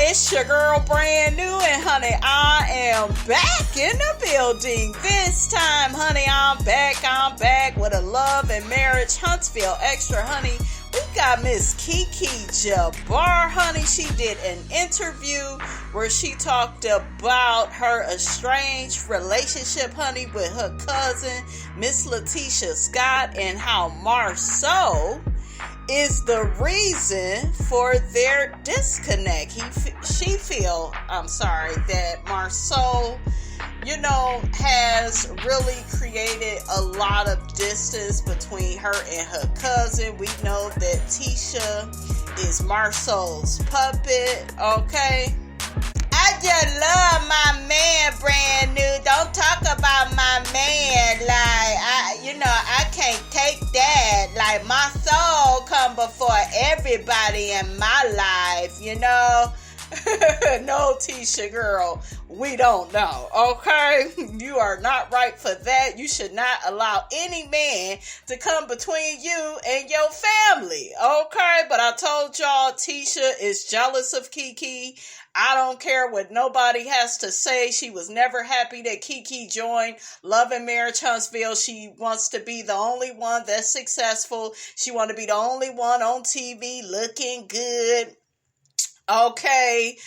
It's your girl Brand New, and honey, I am back in the building. This time, honey, I'm back with a Love and Marriage Huntsville Extra, honey. We got Miss Keke Jabbar, honey. She did an interview where she talked about her estranged relationship, honey, with her cousin, Miss Tisha Scott, and how Marsau is the reason for their disconnect. She feel that Marsau, has really created a lot of distance between her and her cousin. We know that Tisha is Marsau's puppet, okay? I just love my man, Brand New. Don't talk about my man like, I can't take that. Like, my soul come before everybody in my life, No, Tisha, girl, we don't know, okay? You are not right for that. You should not allow any man to come between you and your family, okay? But I told y'all, Tisha is jealous of Keke. I don't care what nobody has to say. She was never happy that Keke joined Love and Marriage Huntsville. She wants to be the only one that's successful. She wants to be the only one on TV looking good. Okay.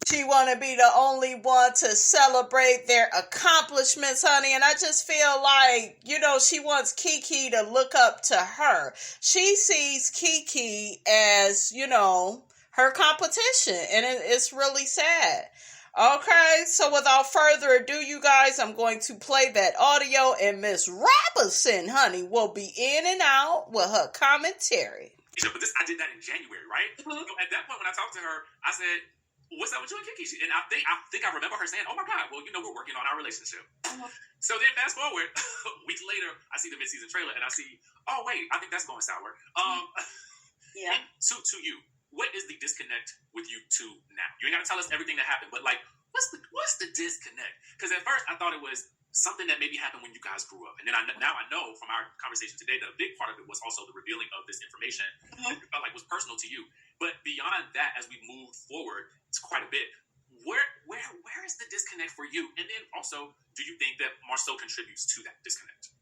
She want to be the only one to celebrate their accomplishments, honey. And I just feel like, she wants Keke to look up to her. She sees Keke as, her competition. And it's really sad. Okay, so without further ado, you guys, I'm going to play that audio. And Miss Robinson, honey, will be in and out with her commentary. But I did that in January, right? Mm-hmm. So at that point, when I talked to her, I said, "What's up with you and Keke?" And I think I remember her saying, "Oh my God, well, we're working on our relationship." Mm-hmm. So then, fast forward, weeks later, I see the mid-season trailer, and I see, oh wait, I think that's going sour. Yeah. To you, what is the disconnect with you two now? You ain't got to tell us everything that happened, but like, what's the disconnect? Because at first, I thought it was something that maybe happened when you guys grew up. And then now I know from our conversation today that a big part of it was also the revealing of this information that you felt like was personal to you. But beyond that, as we moved forward, it's quite a bit. Where is the disconnect for you? And then also, do you think that Marsau contributes to that disconnect?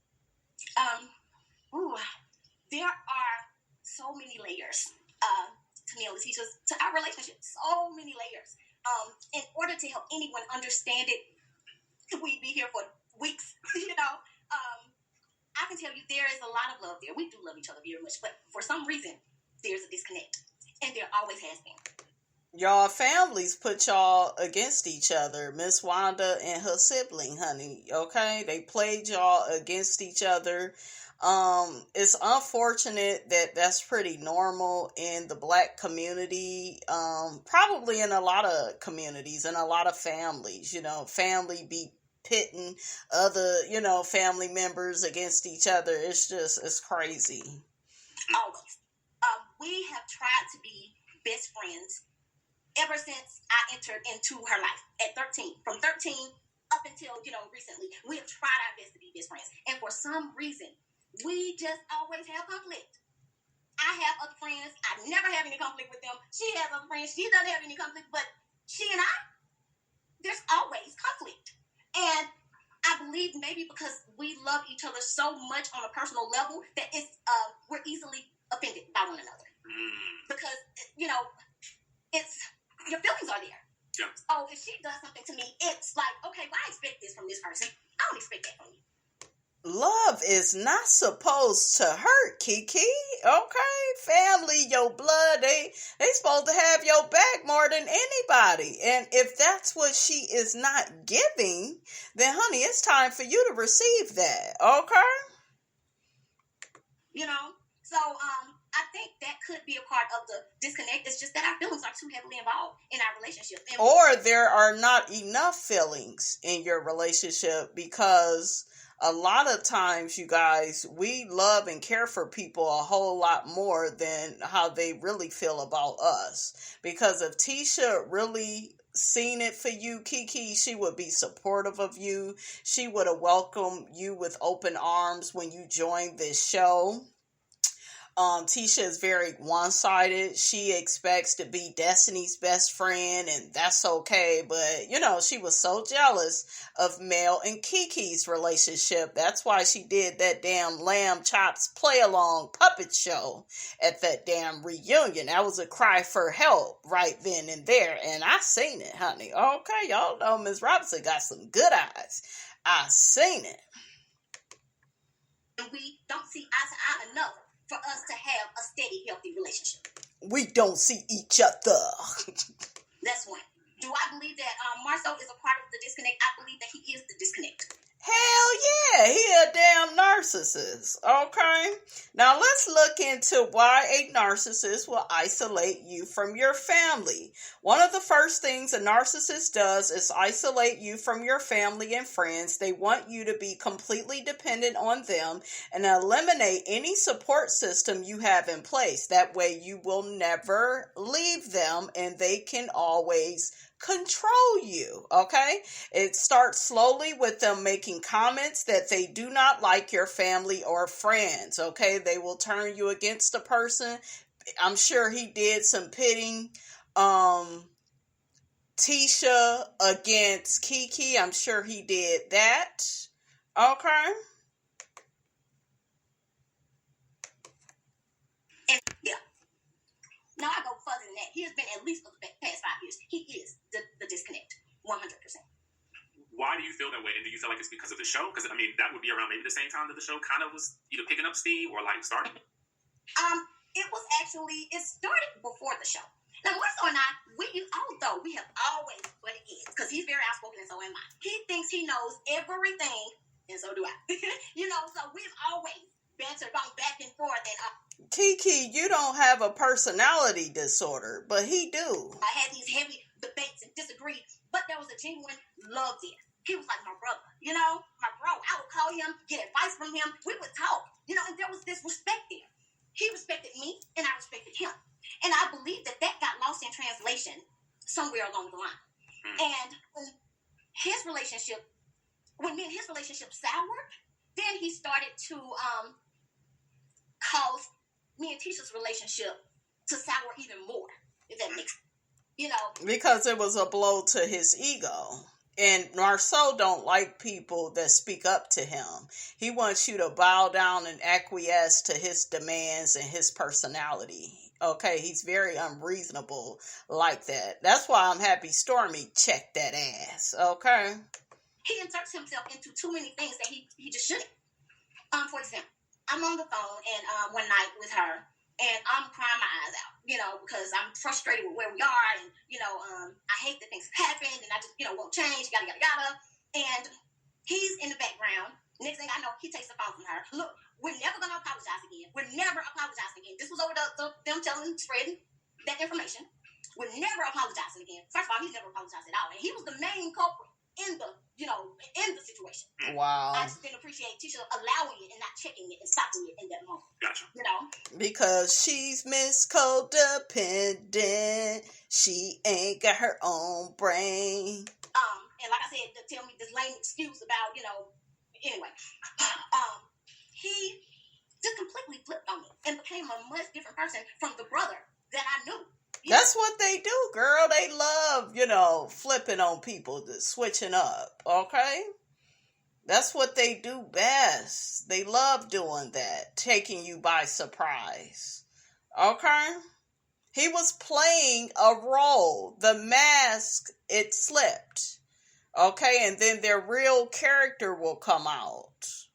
There are so many layers to me and Letitia's, to our relationship. So many layers. In order to help anyone understand it, we'd be here for weeks, I can tell you there is a lot of love there. We do love each other very much, but for some reason, there's a disconnect, and there always has been. Y'all families put y'all against each other. Miss Wanda and her sibling, honey, okay? They played y'all against each other. It's unfortunate that that's pretty normal in the Black community, probably in a lot of communities and a lot of families, family be pitting other, family members against each other. It's crazy. Always. We have tried to be best friends ever since I entered into her life at 13. From 13 up until, recently, we have tried our best to be best friends. And for some reason, we just always have conflict. I have other friends. I never have any conflict with them. She has other friends. She doesn't have any conflict. But she and I, there's always conflict. And I believe maybe because we love each other so much on a personal level that it's we're easily offended by one another. Because, it's your feelings are there. Yeah. Oh, if she does something to me, it's like, okay, well, I expect this from this person. I don't expect that from you. Love is not supposed to hurt, Keke. Okay? Family, your blood, they supposed to have your back more than anybody. And if that's what she is not giving, then honey, it's time for you to receive that. Okay? So I think that could be a part of the disconnect. It's just that our feelings are too heavily involved in our relationship. Or there are not enough feelings in your relationship, because a lot of times, you guys, we love and care for people a whole lot more than how they really feel about us. Because if Tisha really seen it for you, Keke, she would be supportive of you. She would have welcomed you with open arms when you joined this show. Tisha is very one-sided. She expects to be Destiny's best friend, and that's okay. But, she was so jealous of Mel and Keke's relationship. That's why she did that damn Lamb Chops play-along puppet show at that damn reunion. That was a cry for help right then and there. And I seen it, honey. Okay, y'all know Miss Robinson got some good eyes. I seen it. And we don't see eye to eye enough for us to have a steady, healthy relationship. We don't see each other. That's one. Do I believe that Marsau is a part of the disconnect? I believe that he is the disconnect. Hell yeah, he a damn narcissist, okay? Now let's look into why a narcissist will isolate you from your family. One of the first things a narcissist does is isolate you from your family and friends. They want you to be completely dependent on them and eliminate any support system you have in place. That way you will never leave them and they can always control you, okay? It starts slowly with them making comments that they do not like your family or friends, okay? They will turn you against the person. I'm sure he did some pitting Tisha against Keke. I'm sure he did that, okay? And yeah. Now I go further than that. He has been, at least for the past 5 years, he is the disconnect, 100%. Why do you feel that way? And do you feel like it's because of the show? Because, that would be around maybe the same time that the show kind of was either picking up steam or, starting? It started before the show. Now, Marsau and I, although we have always butted heads, because he's very outspoken and so am I. He thinks he knows everything, and so do I. So we've always bantered, gone back and forth, and Keke, you don't have a personality disorder, but he do. I had these heavy debates and disagreed, but there was a genuine love there. He was like my brother, my bro. I would call him, get advice from him. We would talk, and there was this respect there. He respected me, and I respected him. And I believe that got lost in translation somewhere along the line. And when me and his relationship soured, then he started to cause me and Tisha's relationship to sour even more, if that makes sense. Because it was a blow to his ego. And Marsau don't like people that speak up to him. He wants you to bow down and acquiesce to his demands and his personality. Okay, he's very unreasonable like that. That's why I'm happy Stormy checked that ass. Okay? He inserts himself into too many things that he just shouldn't. For example, I'm on the phone and one night with her, and I'm crying my eyes out, because I'm frustrated with where we are, and I hate that things have happened, and I just won't change, yada yada yada. And he's in the background. Next thing I know, he takes the phone from her. Look, we're never gonna apologize again. We're never apologizing again. This was over them spreading that information. We're never apologizing again. First of all, he's never apologized at all, and he was the main culprit in the situation. Wow. I just didn't appreciate Tisha allowing it and not checking it and stopping it in that moment. Gotcha. Because she's Miss Codependent. She ain't got her own brain. And like I said, to tell me this lame excuse about, anyway. He just completely flipped on me and became a much different person from the brother that I knew. That's what they do, girl. They love, flipping on people, switching up, okay? That's what they do best. They love doing that, taking you by surprise, okay? He was playing a role. The mask, it slipped, okay? And then their real character will come out.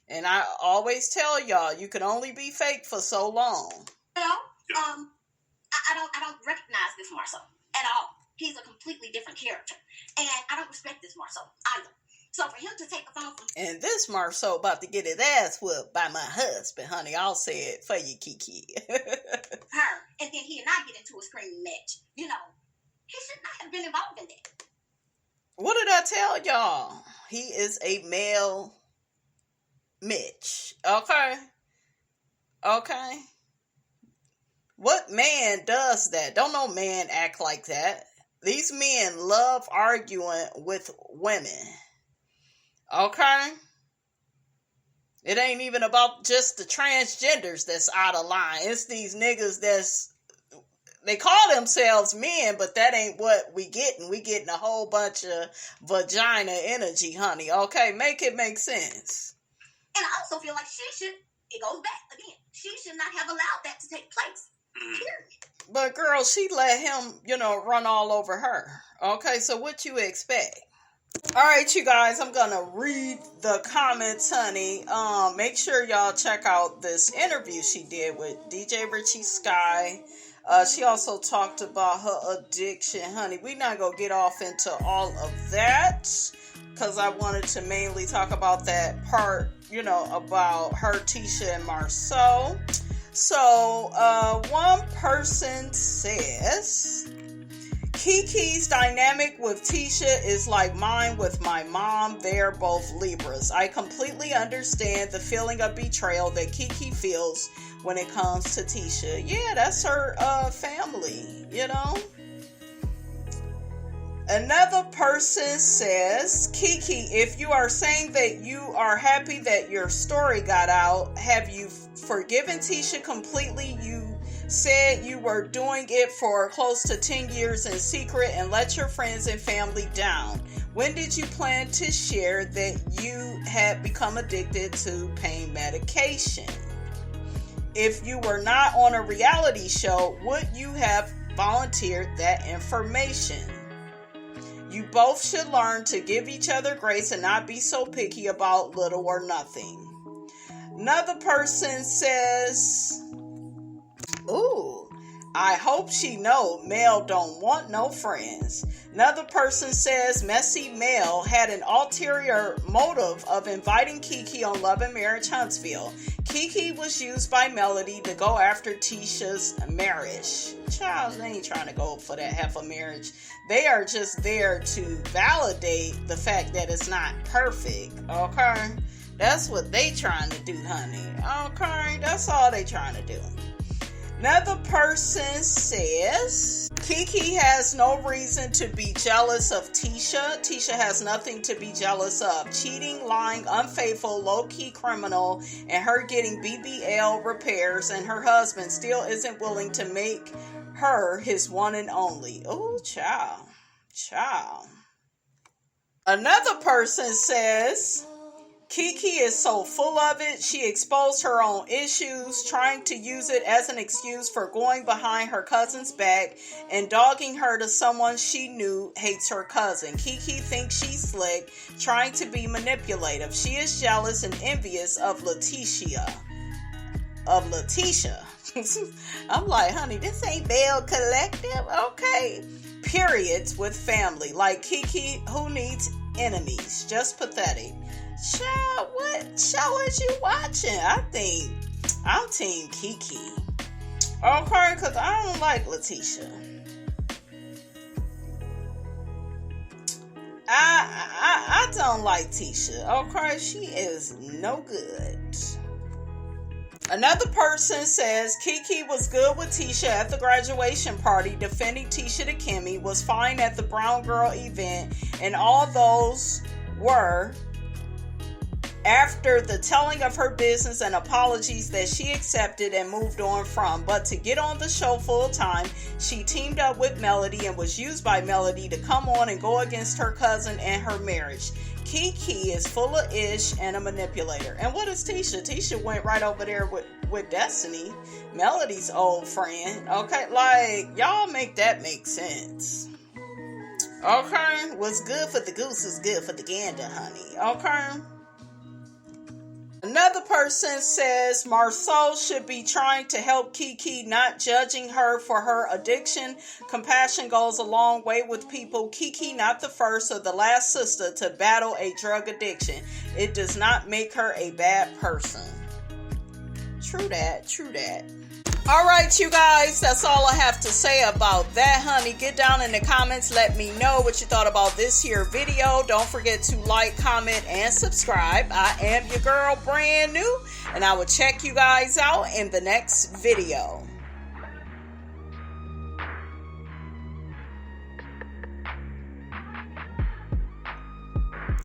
And I always tell y'all, you can only be fake for so long. I don't recognize this Marsau at all. He's a completely different character. And I don't respect this Marsau either. So for him to take the phone from... And this Marsau about to get his ass whooped by my husband, honey. I'll say it for you, Keke. her. And then he and I get into a screaming match. He should not have been involved in that. What did I tell y'all? He is a male Mitch. Okay? Okay? What man does that? Don't no man act like that. These men love arguing with women. Okay? It ain't even about just the transgenders that's out of line. It's these niggas they call themselves men, but that ain't what we getting. We getting a whole bunch of vagina energy, honey. Okay, make it make sense. And I also feel like it goes back again. She should not have allowed that to take place. Period. But girl, she let him, run all over her. Okay, so what you expect? All right, you guys, I'm gonna read the comments, honey. Make sure y'all check out this interview she did with DJ Richie Sky. She also talked about her addiction, honey. We're not gonna get off into all of that because I wanted to mainly talk about that part, about her, Tisha, and Marsau. So, one person says, Keke's dynamic with Tisha is like mine with my mom. They're both Libras. I completely understand the feeling of betrayal that Keke feels when it comes to Tisha. Yeah, that's her family, Another person says, Keke, if you are saying that you are happy that your story got out, have you forgiven Tisha completely? You said you were doing it for close to 10 years in secret and let your friends and family down. When did you plan to share that you had become addicted to pain medication? If you were not on a reality show, would you have volunteered that information? You both should learn to give each other grace and not be so picky about little or nothing. Another person says, ooh, I hope she know Mel don't want no friends. Another person says Messy Mel had an ulterior motive of inviting Keke on Love and Marriage Huntsville. Keke was used by Melody to go after Tisha's marriage. Child, they ain't trying to go for that heifer marriage. They are just there to validate the fact that it's not perfect, okay? That's what they trying to do, honey, okay? That's all they trying to do. Another person says, Keke has no reason to be jealous of Tisha. Tisha has nothing to be jealous of. Cheating, lying, unfaithful, low-key criminal, and her getting BBL repairs, and her husband still isn't willing to make her his one and only. Oh, child. Another person says, Keke is so full of it, she exposed her own issues, trying to use it as an excuse for going behind her cousin's back and dogging her to someone she knew hates her cousin. Keke thinks she's slick, trying to be manipulative. She is jealous and envious of Letitia. I'm like, honey, this ain't Bell Collective, okay? Periods with family. Like Keke, who needs enemies? Just pathetic. Child, what show is you watching? I'm Team Keke. Okay, because I don't like Letitia. I don't like Tisha. Okay, she is no good. Another person says Keke was good with Tisha at the graduation party, defending Tisha to Kimmy, was fine at the Brown Girl event, and all those were after the telling of her business and apologies that she accepted and moved on from. But to get on the show full time, she teamed up with Melody and was used by Melody to come on and go against her cousin and her marriage. Keke is full of ish and a manipulator. And what is Tisha? Tisha went right over there with Destiny, Melody's old friend. Okay, like, y'all make that make sense. Okay, what's good for the goose is good for the gander, honey. Okay. Another person says Marsau should be trying to help Keke, not judging her for her addiction. Compassion goes a long way with people. Keke, not the first or the last sister to battle a drug addiction. It does not make her a bad person. True that. All right, you guys, that's all I have to say about that, honey. Get down in the comments. Let me know what you thought about this here video. Don't forget to like, comment, and subscribe. I am your girl, brand new, and I will check you guys out in the next video.